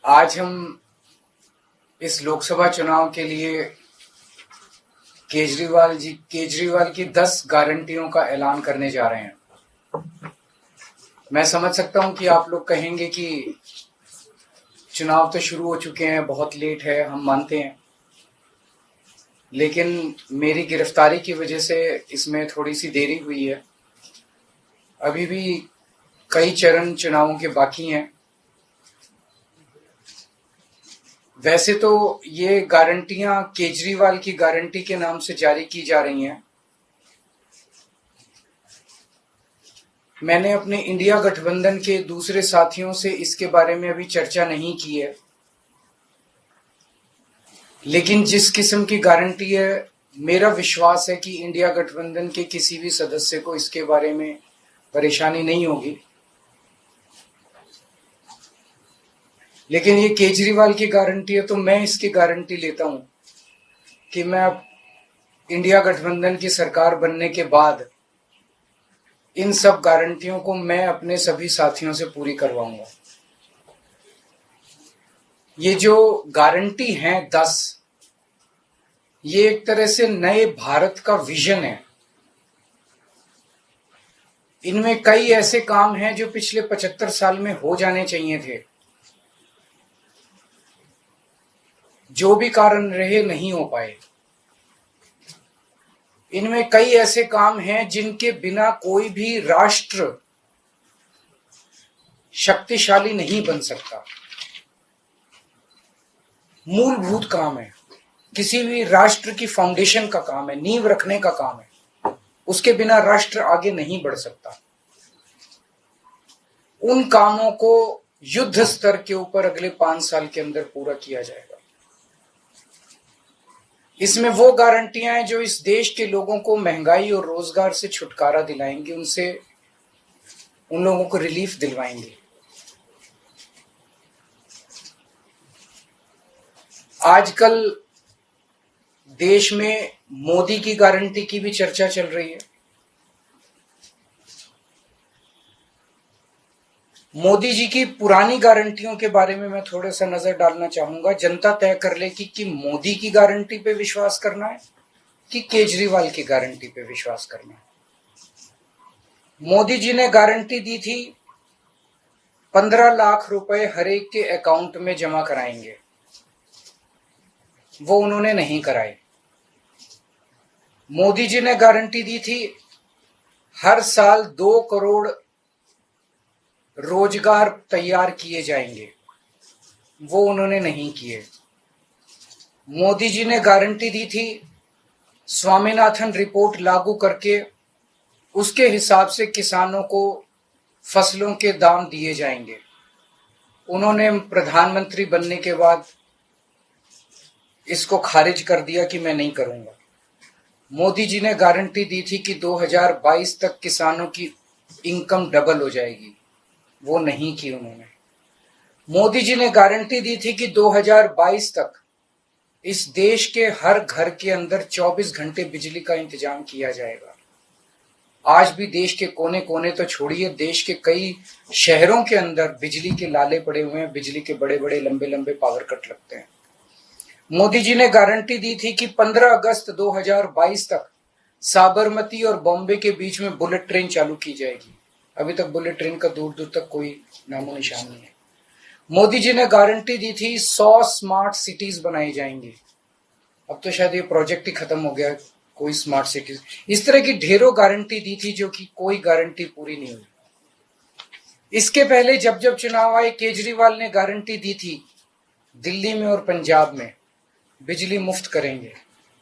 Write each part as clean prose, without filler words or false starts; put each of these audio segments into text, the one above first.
आज हम इस लोकसभा चुनाव के लिए केजरीवाल की 10 गारंटियों का ऐलान करने जा रहे हैं। मैं समझ सकता हूं कि आप लोग कहेंगे कि चुनाव तो शुरू हो चुके हैं, बहुत लेट है, हम मानते हैं, लेकिन मेरी गिरफ्तारी की वजह से इसमें थोड़ी सी देरी हुई है। अभी भी कई चरण चुनावों के बाकी हैं। वैसे तो ये गारंटियां केजरीवाल की गारंटी के नाम से जारी की जा रही हैं। मैंने अपने इंडिया गठबंधन के दूसरे साथियों से इसके बारे में अभी चर्चा नहीं की है, लेकिन जिस किस्म की गारंटी है, मेरा विश्वास है कि इंडिया गठबंधन के किसी भी सदस्य को इसके बारे में परेशानी नहीं होगी। लेकिन ये केजरीवाल की गारंटी है, तो मैं इसकी गारंटी लेता हूं कि मैं अब इंडिया गठबंधन की सरकार बनने के बाद इन सब गारंटियों को मैं अपने सभी साथियों से पूरी करवाऊंगा। ये जो गारंटी हैं 10, ये एक तरह से नए भारत का विजन है। इनमें कई ऐसे काम हैं जो पिछले 75 साल में हो जाने चाहिए थे, जो भी कारण रहे नहीं हो पाए। इनमें कई ऐसे काम हैं जिनके बिना कोई भी राष्ट्र शक्तिशाली नहीं बन सकता। मूलभूत काम है, किसी भी राष्ट्र की फाउंडेशन का काम है, नींव रखने का काम है। उसके बिना राष्ट्र आगे नहीं बढ़ सकता। उन कामों को युद्ध स्तर के ऊपर अगले 5 साल के अंदर पूरा किया जाएगा। इसमें वो गारंटियां हैं जो इस देश के लोगों को महंगाई और रोजगार से छुटकारा दिलाएंगी, उन लोगों को रिलीफ दिलवाएंगे। आजकल देश में मोदी की गारंटी की भी चर्चा चल रही है। मोदी जी की पुरानी गारंटियों के बारे में मैं थोड़ा सा नजर डालना चाहूंगा। जनता तय कर ले कि मोदी की गारंटी पे विश्वास करना है कि केजरीवाल की गारंटी पे विश्वास करना है। मोदी जी ने गारंटी दी थी 15 लाख रुपए हर एक के अकाउंट में जमा कराएंगे, वो उन्होंने नहीं कराए। मोदी जी ने गारंटी दी थी हर साल 2 करोड़ रोजगार तैयार किए जाएंगे, वो उन्होंने नहीं किए। मोदी जी ने गारंटी दी थी स्वामीनाथन रिपोर्ट लागू करके उसके हिसाब से किसानों को फसलों के दाम दिए जाएंगे, उन्होंने प्रधानमंत्री बनने के बाद इसको खारिज कर दिया कि मैं नहीं करूंगा। मोदी जी ने गारंटी दी थी कि 2022 तक किसानों की इनकम डबल हो जाएगी, वो नहीं की उन्होंने। मोदी जी ने गारंटी दी थी कि 2022 तक इस देश के हर घर के अंदर 24 घंटे बिजली का इंतजाम किया जाएगा। आज भी देश के कोने कोने तो छोड़िए, देश के कई शहरों के अंदर बिजली के लाले पड़े हुए हैं, बिजली के बड़े बड़े लंबे लंबे पावर कट लगते हैं। मोदी जी ने गारंटी दी थी कि 15 अगस्त 2022 तक साबरमती और बॉम्बे के बीच में बुलेट ट्रेन चालू की जाएगी। अभी तक बुलेट ट्रेन का दूर दूर तक कोई नामो निशान नहीं है। मोदी जी ने गारंटी दी थी 100 स्मार्ट सिटीज बनाई जाएंगी। अब तो शायद ये प्रोजेक्ट ही खत्म हो गया, कोई स्मार्ट सिटीज। इस तरह की ढेरों गारंटी दी थी जो कि कोई गारंटी पूरी नहीं हुई। इसके पहले जब जब चुनाव आए, केजरीवाल ने गारंटी दी थी दिल्ली में और पंजाब में बिजली मुफ्त करेंगे,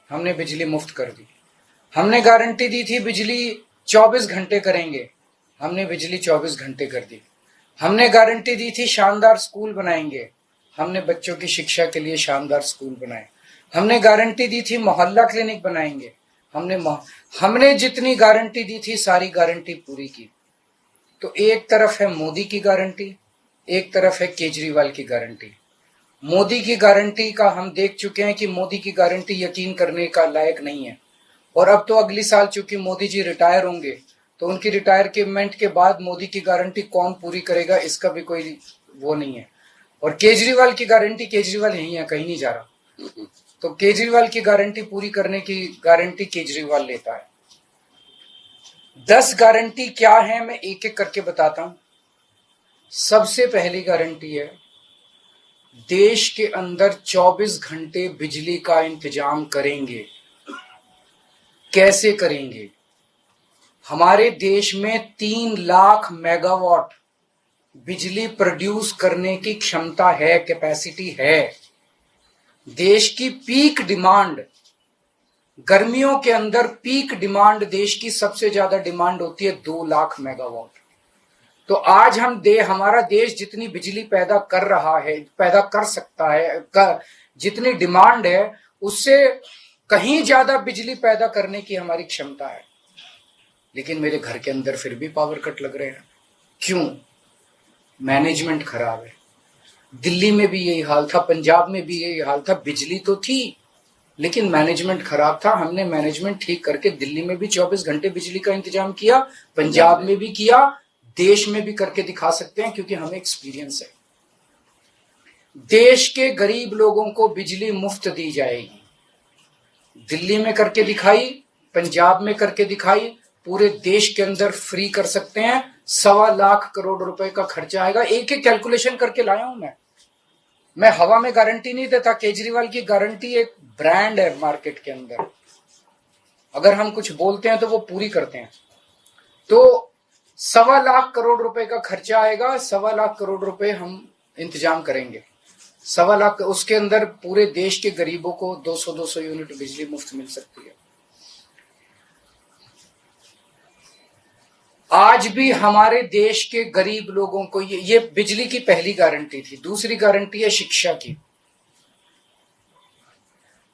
हमने बिजली मुफ्त कर दी। हमने गारंटी दी थी बिजली 24 घंटे करेंगे, हमने बिजली 24 घंटे कर दी। हमने गारंटी दी थी शानदार स्कूल बनाएंगे, हमने बच्चों की शिक्षा के लिए शानदार स्कूल बनाए। हमने गारंटी दी थी मोहल्ला क्लिनिक बनाएंगे, हमने जितनी गारंटी दी थी सारी गारंटी पूरी की। तो एक तरफ है मोदी की गारंटी, एक तरफ है केजरीवाल की गारंटी। मोदी की गारंटी का हम देख चुके हैं कि मोदी की गारंटी यकीन करने का लायक नहीं है। और अब तो अगली साल चूंकि मोदी जी रिटायर होंगे, तो उनकी रिटायरमेंट के बाद मोदी की गारंटी कौन पूरी करेगा, इसका भी कोई वो नहीं है। और केजरीवाल की गारंटी, केजरीवाल यही है, कहीं नहीं जा रहा, तो केजरीवाल की गारंटी पूरी करने की गारंटी केजरीवाल लेता है। 10 गारंटी क्या है मैं एक एक करके बताता हूं। सबसे पहली गारंटी है, देश के अंदर 24 घंटे बिजली का इंतजाम करेंगे। कैसे करेंगे? हमारे देश में 3 लाख मेगावाट बिजली प्रोड्यूस करने की क्षमता है, कैपेसिटी है। देश की पीक डिमांड, गर्मियों के अंदर पीक डिमांड देश की सबसे ज्यादा डिमांड होती है 2 लाख मेगावाट। तो आज हमारा देश जितनी बिजली पैदा कर रहा है, पैदा कर सकता है, जितनी डिमांड है उससे कहीं ज्यादा बिजली पैदा करने की हमारी क्षमता है। लेकिन मेरे घर के अंदर फिर भी पावर कट लग रहे हैं। क्यों? मैनेजमेंट खराब है। दिल्ली में भी यही हाल था, पंजाब में भी यही हाल था। बिजली तो थी लेकिन मैनेजमेंट खराब था। हमने मैनेजमेंट ठीक करके दिल्ली में भी 24 घंटे बिजली का इंतजाम किया, पंजाब में भी किया, देश में भी करके दिखा सकते हैं क्योंकि हमें एक्सपीरियंस है। देश के गरीब लोगों को बिजली मुफ्त दी जाएगी। दिल्ली में करके दिखाई, पंजाब में करके दिखाई, पूरे देश के अंदर फ्री कर सकते हैं। 1.25 लाख करोड़ रुपए का खर्चा आएगा। एक एक कैलकुलेशन करके लाया हूं मैं हवा में गारंटी नहीं देता। केजरीवाल की गारंटी एक ब्रांड है मार्केट के अंदर। अगर हम कुछ बोलते हैं तो वो पूरी करते हैं। तो 1.25 लाख करोड़ रुपए का खर्चा आएगा। 1.25 लाख करोड़ रुपए हम इंतजाम करेंगे। 1.25 लाख, उसके अंदर पूरे देश के गरीबों को 200 यूनिट बिजली मुफ्त मिल सकती है। आज भी हमारे देश के गरीब लोगों को ये बिजली की पहली गारंटी थी। दूसरी गारंटी है शिक्षा की।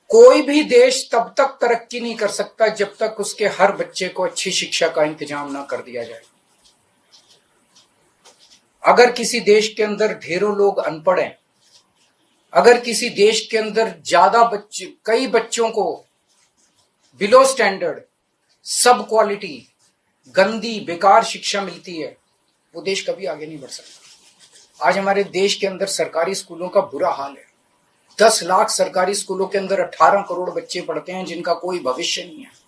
कोई भी देश तब तक तरक्की नहीं कर सकता जब तक उसके हर बच्चे को अच्छी शिक्षा का इंतजाम ना कर दिया जाए। अगर किसी देश के अंदर ढेरों लोग अनपढ़ हैं, अगर किसी देश के अंदर ज्यादा बच्चे, कई बच्चों को बिलो स्टैंडर्ड, सब क्वालिटी, गंदी बेकार शिक्षा मिलती है, वो देश कभी आगे नहीं बढ़ सकता। आज हमारे देश के अंदर सरकारी स्कूलों का बुरा हाल है। 10 लाख सरकारी स्कूलों के अंदर 18 करोड़ बच्चे पढ़ते हैं जिनका कोई भविष्य नहीं है।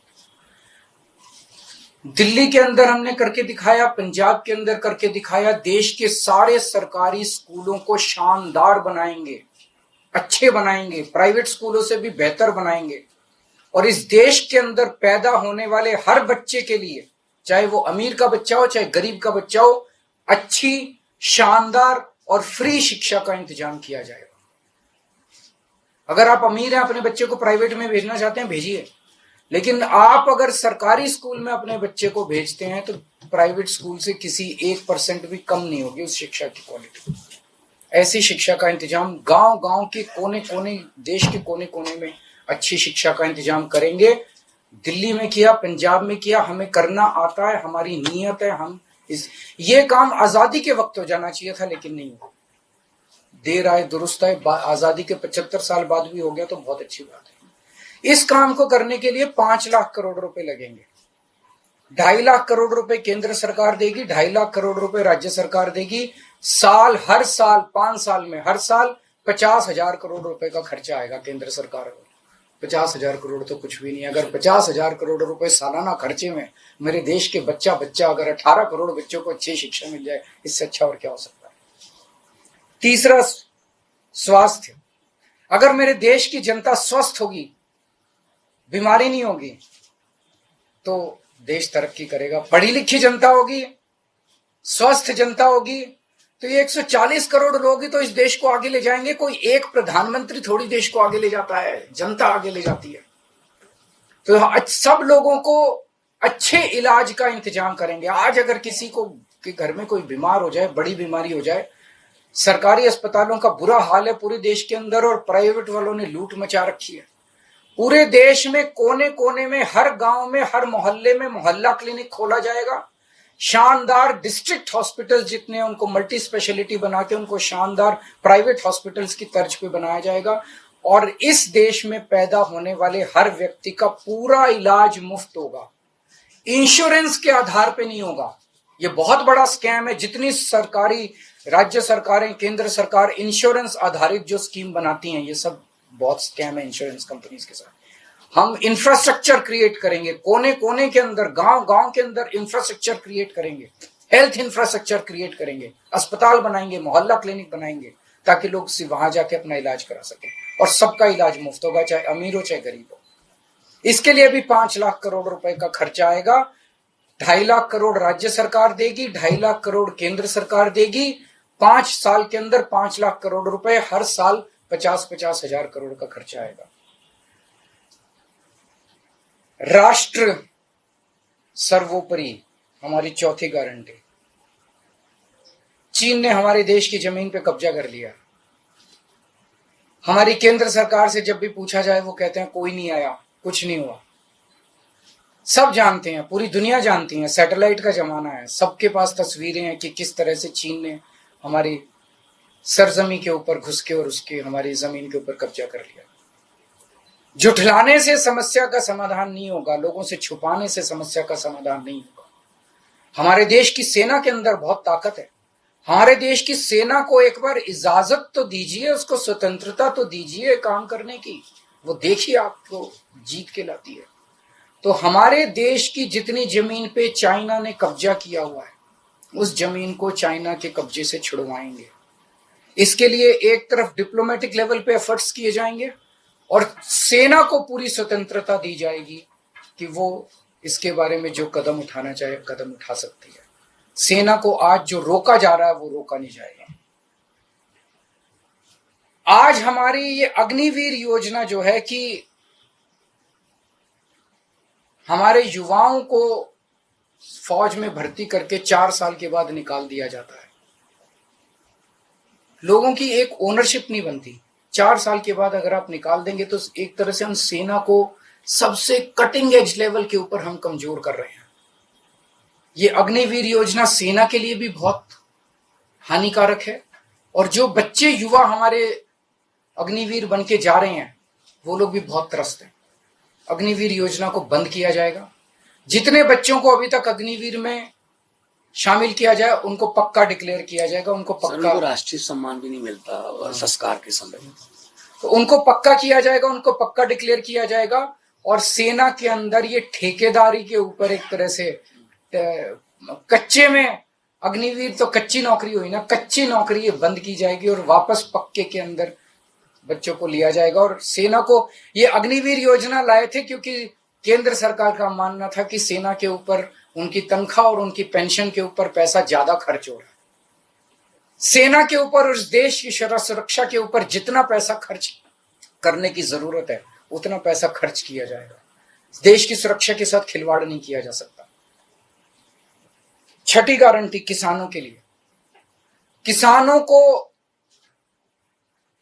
दिल्ली के अंदर हमने करके दिखाया, पंजाब के अंदर करके दिखाया। देश के सारे सरकारी स्कूलों को शानदार बनाएंगे, अच्छे बनाएंगे, प्राइवेट स्कूलों से भी बेहतर बनाएंगे। और इस देश के अंदर पैदा होने वाले हर बच्चे के लिए, चाहे वो अमीर का बच्चा हो चाहे गरीब का बच्चा हो, अच्छी, शानदार और फ्री शिक्षा का इंतजाम किया जाएगा। अगर आप अमीर हैं, अपने बच्चे को प्राइवेट में भेजना चाहते हैं, भेजिए। लेकिन आप अगर सरकारी स्कूल में अपने बच्चे को भेजते हैं तो प्राइवेट स्कूल से किसी 1% भी कम नहीं होगी उस शिक्षा की क्वालिटी। ऐसी शिक्षा का इंतजाम गांव गांव के कोने कोने, देश के कोने कोने में अच्छी शिक्षा का इंतजाम करेंगे। दिल्ली में किया, पंजाब में किया, हमें करना आता है, हमारी नीयत है। हम ये काम आजादी के वक्त हो जाना चाहिए था लेकिन नहीं हुआ। देर आए दुरुस्त आए, आजादी के 75 साल बाद भी हो गया तो बहुत अच्छी बात है। इस काम को करने के लिए 5 लाख करोड़ रुपए लगेंगे। 2.5 लाख करोड़ रुपए केंद्र सरकार देगी, 2.5 लाख करोड़ रुपए राज्य सरकार देगी। हर साल 5 साल में हर साल 50,000 करोड़ रुपए का खर्चा आएगा केंद्र सरकार को। 50,000 करोड़ तो कुछ भी नहीं। अगर 50,000 करोड़ रुपए सालाना खर्चे में मेरे देश के बच्चा अगर 18 करोड़ बच्चों को अच्छी शिक्षा मिल जाए, इससे अच्छा और क्या हो सकता है। तीसरा, स्वास्थ्य। अगर मेरे देश की जनता स्वस्थ होगी, बीमारी नहीं होगी, तो देश तरक्की करेगा। पढ़ी लिखी जनता होगी, स्वस्थ जनता होगी, तो ये 140 करोड़ लोग ही तो इस देश को आगे ले जाएंगे। कोई एक प्रधानमंत्री थोड़ी देश को आगे ले जाता है, जनता आगे ले जाती है। तो सब लोगों को अच्छे इलाज का इंतजाम करेंगे। आज अगर किसी को के घर में कोई बीमार हो जाए, बड़ी बीमारी हो जाए, सरकारी अस्पतालों का बुरा हाल है पूरे देश के अंदर और प्राइवेट वालों ने लूट मचा रखी है। पूरे देश में कोने कोने में, हर गांव में, हर मोहल्ले में मोहल्ला क्लिनिक खोला जाएगा। शानदार डिस्ट्रिक्ट हॉस्पिटल जितने, उनको मल्टी स्पेशलिटी बना के उनको शानदार प्राइवेट हॉस्पिटल्स की तर्ज पे बनाया जाएगा। और इस देश में पैदा होने वाले हर व्यक्ति का पूरा इलाज मुफ्त होगा, इंश्योरेंस के आधार पे नहीं होगा। ये बहुत बड़ा स्कैम है। जितनी सरकारी राज्य सरकारें, केंद्र सरकार इंश्योरेंस आधारित जो स्कीम बनाती हैं, ये सब बहुत स्कैम है इंश्योरेंस कंपनीज के साथ। हम इंफ्रास्ट्रक्चर क्रिएट करेंगे, कोने कोने के अंदर, गांव गांव के अंदर इंफ्रास्ट्रक्चर क्रिएट करेंगे, हेल्थ इंफ्रास्ट्रक्चर क्रिएट करेंगे, अस्पताल बनाएंगे, मोहल्ला क्लिनिक बनाएंगे, ताकि लोग वहां जाके अपना इलाज करा सकें। और सबका इलाज मुफ्त होगा, चाहे अमीर हो चाहे गरीब हो। इसके लिए भी 5 लाख करोड़ रुपए का खर्चा आएगा। 2.5 लाख करोड़ राज्य सरकार देगी, 2.5 लाख करोड़ केंद्र सरकार देगी। 5 साल के अंदर 5 लाख करोड़ रुपए, हर साल 50-50 हजार करोड़ का खर्चा आएगा। राष्ट्र सर्वोपरि हमारी चौथी गारंटी। चीन ने हमारे देश की जमीन पे कब्जा कर लिया। हमारी केंद्र सरकार से जब भी पूछा जाए, वो कहते हैं कोई नहीं आया, कुछ नहीं हुआ। सब जानते हैं, पूरी दुनिया जानती है, सैटेलाइट का जमाना है, सबके पास तस्वीरें हैं कि किस तरह से चीन ने हमारी सरजमी के ऊपर घुस के और उसके हमारी जमीन के ऊपर कब्जा कर लिया। जुठलाने से समस्या का समाधान नहीं होगा, लोगों से छुपाने से समस्या का समाधान नहीं होगा। हमारे देश की सेना के अंदर बहुत ताकत है। हमारे देश की सेना को एक बार इजाजत तो दीजिए, उसको स्वतंत्रता तो दीजिए काम करने की। वो देखिए आपको जीत के लाती है। तो हमारे देश की जितनी जमीन पे चाइना ने कब्जा किया हुआ है, उस जमीन को चाइना के कब्जे से छुड़वाएंगे। इसके लिए एक तरफ डिप्लोमेटिक लेवल पे एफर्ट्स किए जाएंगे और सेना को पूरी स्वतंत्रता दी जाएगी कि वो इसके बारे में जो कदम उठाना चाहे कदम उठा सकती है। सेना को आज जो रोका जा रहा है वो रोका नहीं जाएगा। आज हमारी ये अग्निवीर योजना जो है कि हमारे युवाओं को फौज में भर्ती करके 4 साल के बाद निकाल दिया जाता है। लोगों की एक ओनरशिप नहीं बनती। 4 साल के बाद अगर आप निकाल देंगे तो एक तरह से हम सेना को सबसे कटिंग एज लेवल के ऊपर हम कमजोर कर रहे हैं। ये अग्निवीर योजना सेना के लिए भी बहुत हानिकारक है। और जो बच्चे युवा हमारे अग्निवीर बन के जा रहे हैं, वो लोग भी बहुत त्रस्त हैं। अग्निवीर योजना को बंद किया जाएगा। जितने बच्चों को अभी तक अग्निवीर में शामिल किया जाए, उनको पक्का डिक्लेयर किया जाएगा। उनको पक्का राष्ट्रीय सम्मान भी नहीं मिलता संस्कार के समय, तो उनको पक्का किया जाएगा, उनको पक्का डिक्लेयर किया जाएगा। और सेना के अंदर ये ठेकेदारी के ऊपर एक तरह से कच्चे में, अग्निवीर तो कच्ची नौकरी हुई ना, कच्ची नौकरी ये बंद की जाएगी और वापस पक्के के अंदर बच्चों को लिया जाएगा। और सेना को ये अग्निवीर योजना लाए थे क्योंकि केंद्र सरकार का मानना था कि सेना के ऊपर उनकी तनख्वाह और उनकी पेंशन के ऊपर पैसा ज्यादा खर्च हो रहा है। सेना के ऊपर, उस देश की सुरक्षा के ऊपर जितना पैसा खर्च करने की जरूरत है उतना पैसा खर्च किया जाएगा। देश की सुरक्षा के साथ खिलवाड़ नहीं किया जा सकता। छठी गारंटी किसानों के लिए। किसानों को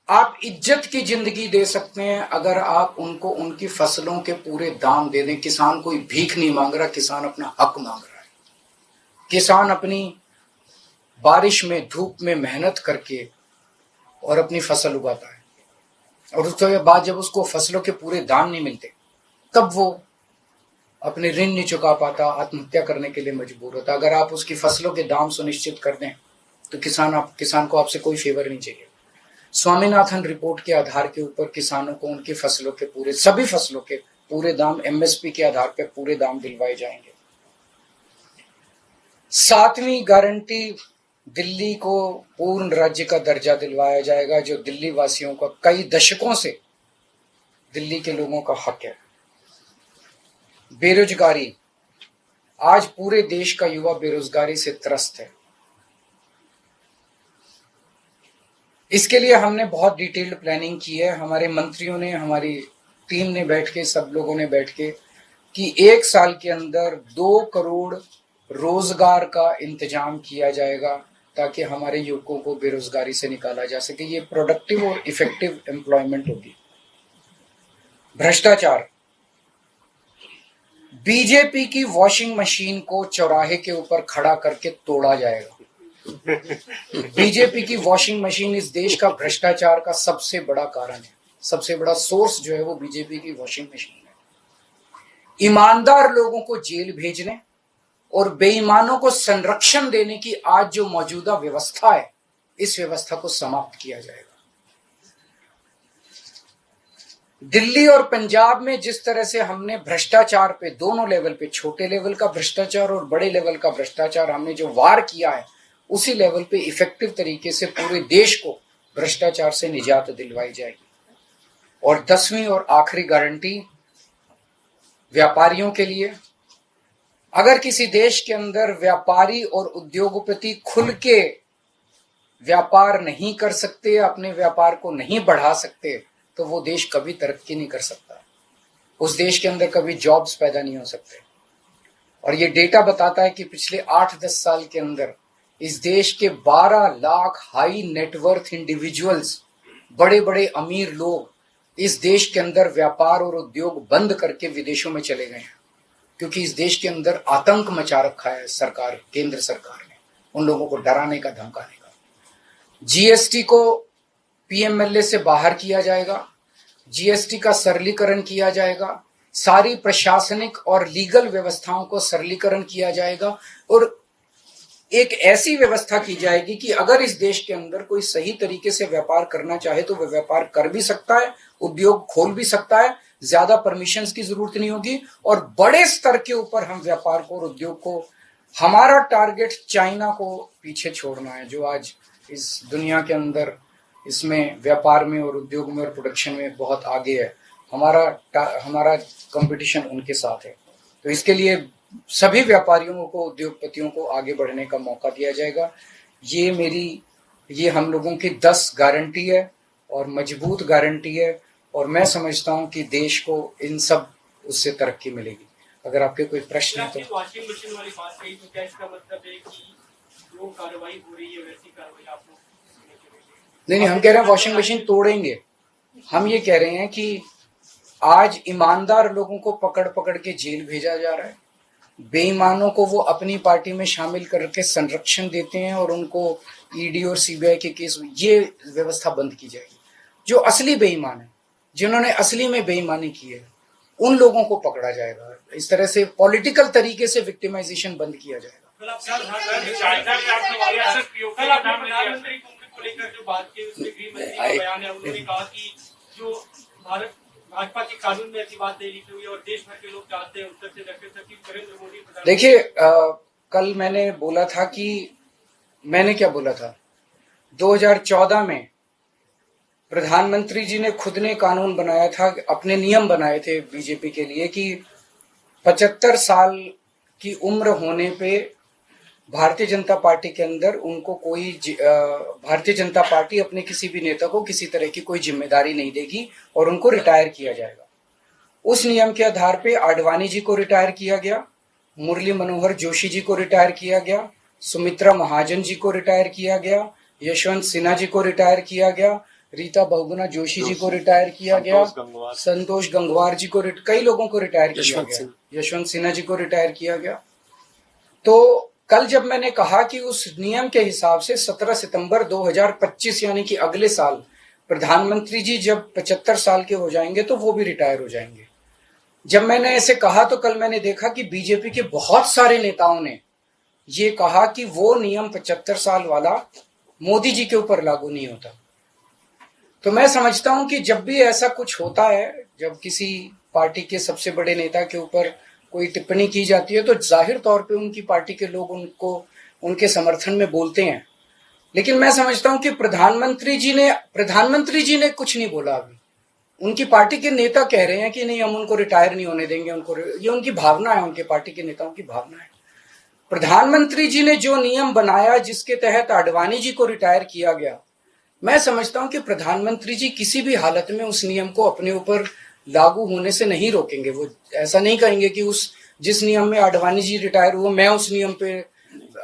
आप इज्जत की जिंदगी दे सकते हैं अगर आप उनको उनकी फसलों के पूरे दाम दे दें। किसान कोई भीख नहीं मांग रहा, किसान अपना हक मांग रहा है। किसान अपनी बारिश में, धूप में मेहनत करके और अपनी फसल उगाता है, और उसके बाद जब उसको फसलों के पूरे दाम नहीं मिलते, तब वो अपने ऋण नहीं चुका पाता, आत्महत्या करने के लिए मजबूर होता। अगर आप उसकी फसलों के दाम सुनिश्चित कर दें तो किसान को आपसे कोई फेवर नहीं चाहिए। स्वामीनाथन रिपोर्ट के आधार के ऊपर किसानों को उनकी फसलों के पूरे, सभी फसलों के पूरे दाम, एमएसपी के आधार पर पूरे दाम दिलवाए जाएंगे। 7वीं गारंटी, दिल्ली को पूर्ण राज्य का दर्जा दिलवाया जाएगा, जो दिल्ली वासियों का कई दशकों से दिल्ली के लोगों का हक है। बेरोजगारी, आज पूरे देश का युवा बेरोजगारी से त्रस्त है। इसके लिए हमने बहुत डिटेल्ड प्लानिंग की है। हमारे मंत्रियों ने, हमारी टीम ने बैठ के, सब लोगों ने बैठ के, कि 1 साल के अंदर 2 करोड़ रोजगार का इंतजाम किया जाएगा ताकि हमारे युवकों को बेरोजगारी से निकाला जा सके। ये प्रोडक्टिव और इफेक्टिव एम्प्लॉयमेंट होगी। भ्रष्टाचार, बीजेपी की वॉशिंग मशीन को चौराहे के ऊपर खड़ा करके तोड़ा जाएगा। बीजेपी की वॉशिंग मशीन इस देश का भ्रष्टाचार का सबसे बड़ा कारण है। सबसे बड़ा सोर्स जो है वो बीजेपी की वॉशिंग मशीन है। ईमानदार लोगों को जेल भेजने और बेईमानों को संरक्षण देने की आज जो मौजूदा व्यवस्था है, इस व्यवस्था को समाप्त किया जाएगा। दिल्ली और पंजाब में जिस तरह से हमने भ्रष्टाचार पे दोनों लेवल पे, छोटे लेवल का भ्रष्टाचार और बड़े लेवल का भ्रष्टाचार, हमने जो वार किया है, उसी लेवल पे इफेक्टिव तरीके से पूरे देश को भ्रष्टाचार से निजात दिलवाई जाएगी। और 10वीं और आखिरी गारंटी व्यापारियों के लिए, अगर किसी देश के अंदर व्यापारी और उद्योगपति खुल के व्यापार नहीं कर सकते, अपने व्यापार को नहीं बढ़ा सकते, तो वो देश कभी तरक्की नहीं कर सकता। उस देश के अंदर कभी जॉब्स पैदा नहीं हो सकते। और ये डेटा बताता है कि पिछले 8-10 साल के अंदर इस देश के 12 लाख हाई नेटवर्थ इंडिविजुअल्स, बड़े बड़े अमीर लोग इस देश के अंदर व्यापार और उद्योग बंद करके विदेशों में चले गए हैं, क्योंकि इस देश के अंदर आतंक मचा रखा है सरकार, केंद्र सरकार ने, उन लोगों को डराने का, धमकाने का। जीएसटी को पीएमएलए से बाहर किया जाएगा, जीएसटी का सरलीकरण किया जाएगा, सारी प्रशासनिक और लीगल व्यवस्थाओं को सरलीकरण किया जाएगा, और एक ऐसी व्यवस्था की जाएगी कि अगर इस देश के अंदर कोई सही तरीके से व्यापार करना चाहे तो वह व्यापार कर भी सकता है, उद्योग खोल भी सकता है, ज्यादा परमिशंस की जरूरत नहीं होगी, और बड़े स्तर के ऊपर हम व्यापार को और उद्योग को, हमारा टारगेट चाइना को पीछे छोड़ना है, जो आज इस दुनिया के अंदर इसमें व्यापार में और उद्योग में और प्रोडक्शन में बहुत आगे है। हमारा कंपटीशन उनके साथ है। तो इसके लिए सभी व्यापारियों को, उद्योगपतियों को आगे बढ़ने का मौका दिया जाएगा। ये हम लोगों की 10 गारंटी है और मजबूत गारंटी है, और मैं समझता हूं कि देश को इन सब उससे तरक्की मिलेगी। अगर आपके कोई प्रश्न है तो। वॉशिंग मशीन वाली बात कही, तो क्या इसका मतलब है कि जो कार्रवाई हो रही है वैसी कार्रवाई आप लोग नहीं, हम कह रहे हैं वॉशिंग मशीन तोड़ेंगे। हम ये कह रहे हैं कि आज ईमानदार लोगों को पकड़ पकड़ के जेल भेजा जा रहा है, बेईमानों को वो अपनी पार्टी में शामिल करके संरक्षण देते हैं और उनको ईडी और सीबीआई के केस, ये व्यवस्था बंद की जाएगी। जो असली बेईमान है, जिन्होंने असली में बेईमानी की है, उन लोगों को पकड़ा जाएगा। इस तरह से पॉलिटिकल तरीके से विक्टिमाइजेशन बंद किया जाएगा। प्रधानमंत्री को लेकर जो बात की, उसमें गृह मंत्री का बयान है, उन्होंने कहा कि जो भारत भाजपा के कानून में ऐसी बात नहीं लिखी हुई है और देश भर के लोग चाहते हैं उत्तर से दक्षिण तक कि नरेंद्र मोदी। देखिए, कल मैंने बोला था कि मैंने क्या बोला था, 2014 में प्रधानमंत्री जी ने खुद ने कानून बनाया था, अपने नियम बनाए थे बीजेपी के लिए कि 75 साल की उम्र होने पे भारतीय जनता पार्टी के अंदर उनको भारतीय जनता पार्टी अपने किसी भी नेता को किसी तरह की कोई जिम्मेदारी नहीं देगी और उनको रिटायर किया जाएगा। उस नियम के आधार पे आडवाणी जी को रिटायर किया गया, मुरली मनोहर जोशी जी को रिटायर किया गया, सुमित्रा महाजन जी को रिटायर किया गया, यशवंत सिन्हा जी को रिटायर किया गया, रीता बहुगुणा जोशी जी को रिटायर किया गया, संतोष गंगवार जी को, कई लोगों को रिटायर किया गया, यशवंत सिन्हा जी को रिटायर किया गया। तो कल जब मैंने कहा कि उस नियम के हिसाब से 17 सितंबर 2025 यानी कि अगले साल प्रधानमंत्री जी जब 75 साल के हो जाएंगे तो वो भी रिटायर हो जाएंगे। जब मैंने ऐसे कहा तो कल मैंने देखा कि बीजेपी के बहुत सारे नेताओं ने ये कहा कि वो नियम 75 साल वाला मोदी जी के ऊपर लागू नहीं होता। तो मैं समझता हूं कि जब भी ऐसा कुछ होता है, जब किसी पार्टी के सबसे बड़े नेता के ऊपर कोई टिप्पणी की जाती है तो जाहिर तौर पे उनकी पार्टी के लोग उनको उनके समर्थन में बोलते हैं। लेकिन मैं समझता हूं कि प्रधानमंत्री जी ने कुछ नहीं बोला अभी। उनकी पार्टी के नेता कह रहे हैं कि नहीं, हम उनको रिटायर नहीं होने देंगे, ये उनकी भावना है, उनके पार्टी के नेताओं की भावना है। प्रधानमंत्री जी ने जो नियम बनाया जिसके तहत आडवाणी जी को रिटायर किया गया, मैं समझता हूं कि प्रधानमंत्री जी किसी भी हालत में उस नियम को अपने ऊपर लागू होने से नहीं रोकेंगे। वो ऐसा नहीं कहेंगे कि जिस नियम में आडवाणी जी रिटायर हुए मैं उस नियम पे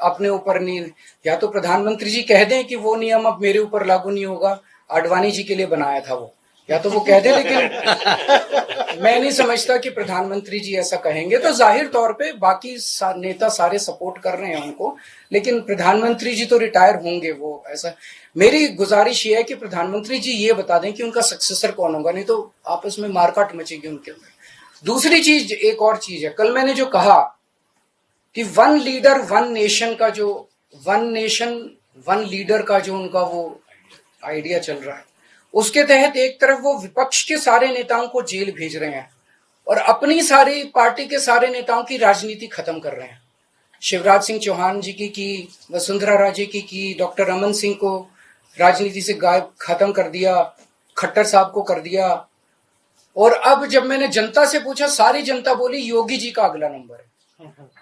अपने ऊपर नहीं, या तो प्रधानमंत्री जी कह दें कि वो नियम अब मेरे ऊपर लागू नहीं होगा, आडवाणी जी के लिए बनाया था वो, या तो वो कह दे। लेकिन मैं नहीं समझता कि प्रधानमंत्री जी ऐसा कहेंगे। तो जाहिर तौर पे बाकी नेता सारे सपोर्ट कर रहे हैं उनको, लेकिन प्रधानमंत्री जी तो रिटायर होंगे। वो ऐसा, मेरी गुजारिश ये है कि प्रधानमंत्री जी ये बता दें कि उनका सक्सेसर कौन होगा, नहीं तो आपस में मारकाट मचेगी उनके अंदर। दूसरी चीज, एक और चीज है, कल मैंने जो कहा कि 1 लीडर 1 नेशन का जो 1 नेशन वन लीडर का जो उनका वो आइडिया चल रहा है, उसके तहत एक तरफ वो विपक्ष के सारे नेताओं को जेल भेज रहे हैं और अपनी सारी पार्टी के सारे नेताओं की राजनीति खत्म कर रहे हैं। शिवराज सिंह चौहान जी की, वसुंधरा राजे की, डॉक्टर रमन सिंह को राजनीति से गायब खत्म कर दिया, खट्टर साहब को कर दिया। और अब जब मैंने जनता से पूछा, सारी जनता बोली योगी जी का अगला नंबर है।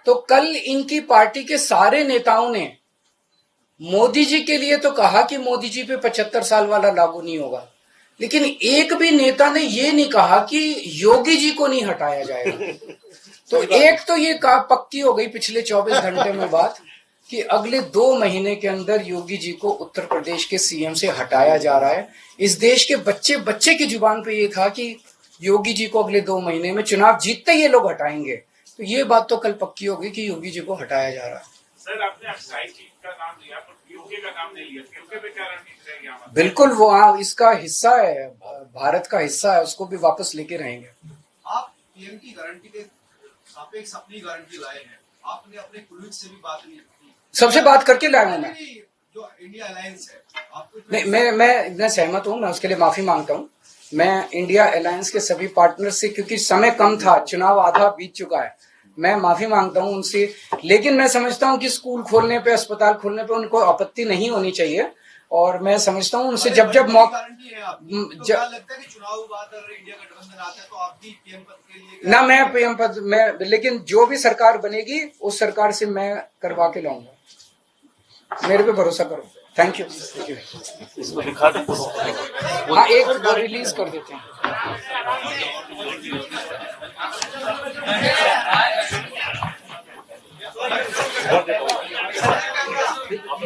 तो कल इनकी पार्टी के सारे नेताओं ने मोदी जी के लिए तो कहा कि मोदी जी पे 75 साल वाला लागू नहीं होगा, लेकिन एक भी नेता ने ये नहीं कहा कि योगी जी को नहीं हटाया जाएगा। तो एक तो ये पक्की हो गई पिछले 24 घंटे में बात कि अगले 2 महीने के अंदर योगी जी को उत्तर प्रदेश के सीएम से हटाया जा रहा है। इस देश के बच्चे बच्चे की जुबान पे ये था कि योगी जी को अगले 2 महीने में चुनाव जीतते ये लोग हटाएंगे। तो ये बात तो कल पक्की हो गई कि योगी जी को हटाया जा रहा है। सर, आपने अक्साई चीफ का नाम लिया पर यूके का नाम नहीं लिया, यूके पे क्या रणनीति रहेगी हमारी? बिल्कुल, वो हाँ इसका हिस्सा है, भारत का हिस्सा है, उसको भी वापस लेके रहेंगे। आप पीएम की गारंटी के सापेक्ष अपनी गारंटी लाए हैं, आपने अपने कुलीग्स से भी बात नहीं की? सबसे बात करके लाया हूं मैं। जो इंडिया अलायंस है आपको नहीं, मैं सहमत हूं, मैं उसके लिए माफी मांगता हूं। मैं इंडिया अलायंस के सभी पार्टनर से, क्योंकि समय कम था, चुनाव आधा बीत चुका है, मैं माफी मांगता हूं उनसे। लेकिन मैं समझता हूं कि स्कूल खोलने पे, अस्पताल खोलने पे उनको आपत्ति नहीं होनी चाहिए। और मैं समझता हूं उनसे जब मौका गारंटी है आपकी, तो क्या लगता है कि चुनाव बाद अगर इंडिया गठबंधन आता है तो आप भी पीएम पद के लिए ना, मैं पीएम पद में, लेकिन जो भी सरकार बनेगी उस सरकार से मैं करवा के लाऊंगा, मेरे पे भरोसा करो। Thank you. हाँ, एक रिलीज कर देते हैं।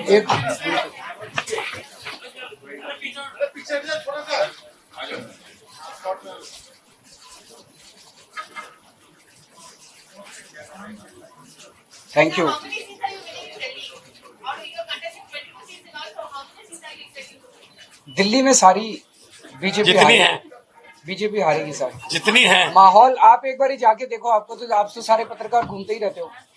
एक थैंक यू। दिल्ली में सारी बीजेपी हारेगी सारी जितनी है। माहौल आप एक बार ही जाके देखो, आपको तो, आप तो सारे पत्रकार घूमते ही रहते हो।